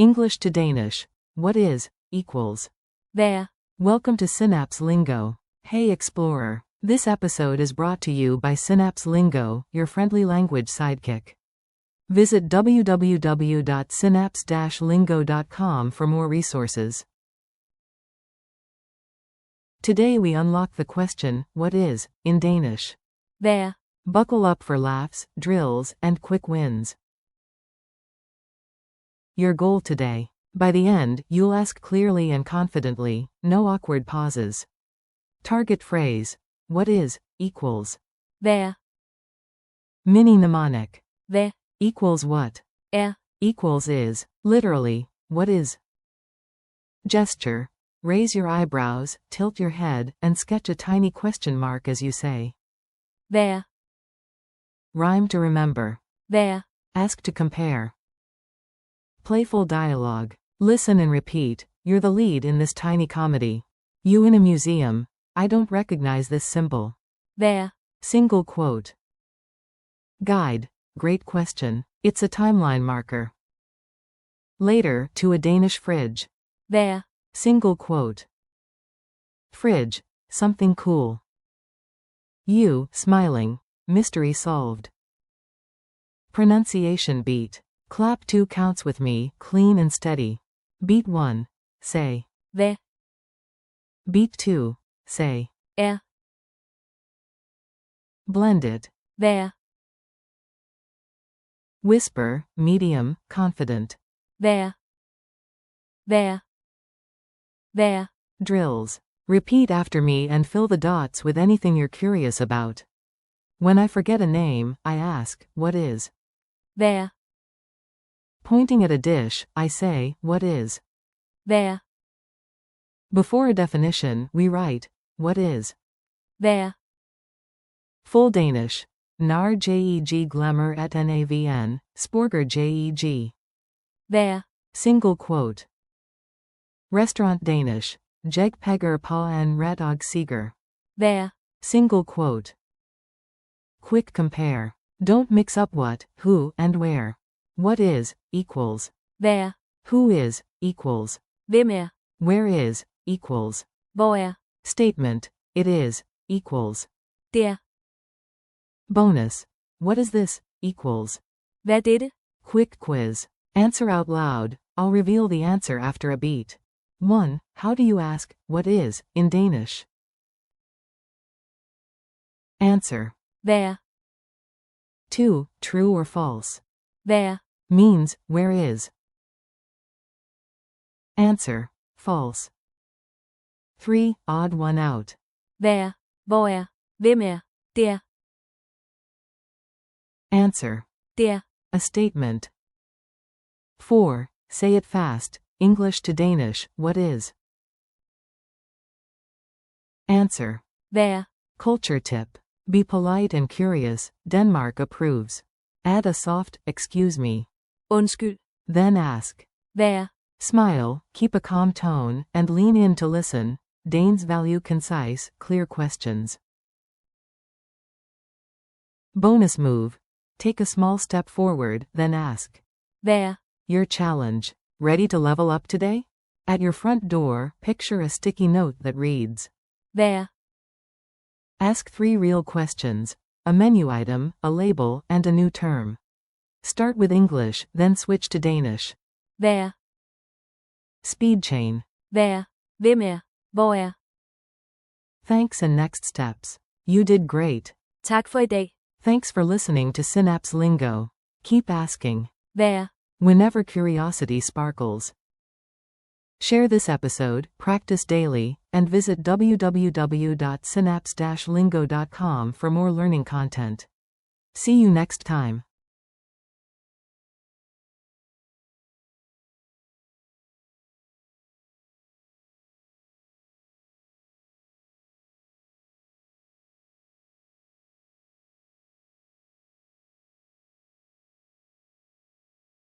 English to Danish. What is, equals. Hvad er? Welcome to Synapse Lingo. Hey Explorer. This episode is brought to you by Synapse Lingo, your friendly language sidekick. Visit www.synapse-lingo.com for more resources. Today we unlock the question, what is, in Danish? Hvad er? Buckle up for laughs, drills, and quick wins. Your goal today. By the end, you'll ask clearly and confidently, no awkward pauses. Target phrase. What is, equals. Hvad er? Mini mnemonic. Hvad Equals what? er? Equals is, literally, what is. Gesture. Raise your eyebrows, tilt your head, and sketch a tiny question mark as you say. Hvad er? Rhyme to remember. Hvad er? Ask to compare. Playful dialogue. Listen and repeat. You're the lead in this tiny comedy. You in a museum. I don't recognize this symbol. Hvad er? Single quote. Guide. Great question. It's a timeline marker. Later, to a Danish fridge. Hvad er? Single quote. Fridge. Something cool. You, smiling. Mystery solved. Pronunciation beat. Clap 2 counts with me, clean and steady. Beat 1. Say. Hvad Beat 2. Say. er? Blend it. Hvad er? Whisper, medium, confident. Hvad er? Hvad er? Hvad er? Drills. Repeat after me and fill the dots with anything you're curious about. When I forget a name, I ask, what is? Hvad er? Pointing at a dish, I say, what is? Hvad er? Before a definition, we write, what is? Hvad er? Full Danish. Nar jeg glemmer et navn, sporger jeg. Hvad er? Single quote. Restaurant Danish. Jeg peger på en ret og siger. Hvad er? Single quote. Quick compare. Don't mix up what, who, and where. What is, equals. Hvad er? Who is, equals. Hvem er? Where is, equals. Hvor er? Statement. It is, equals. Det er. Bonus. What is this, equals. Hvad er dette? Quick quiz. Answer out loud. I'll reveal the answer after a beat. 1. How do you ask, what is, in Danish? Answer. Hvad er? 2. True or false. Hvad er? Means, where is. Answer. False. 3. Odd one out. Hvad er? Hvor er? Hvem er? Det er. Answer. Det er. A statement. 4. Say it fast. English to Danish, what is? Answer. Hvad er? Culture tip. Be polite and curious. Denmark approves. Add a soft, excuse me. Undskyld. Then ask. Hvad er? Smile, keep a calm tone, and lean in to listen. Danes value concise, clear questions. Bonus move. Take a small step forward, then ask. Hvad er? Your challenge. Ready to level up today? At your front door, picture a sticky note that reads. Hvad er? Ask 3 real questions. A menu item, a label, and a new term. Start with English, then switch to Danish. Hvad er? Speed chain. Hvad er? Hvem er? Hvor er? Thanks and next steps. You did great. Tak for i dag. Thanks for listening to Synapse Lingo. Keep asking. Hvad er? Whenever curiosity sparkles. Share this episode, practice daily, and visit www.synapse-lingo.com for more learning content. See you next time.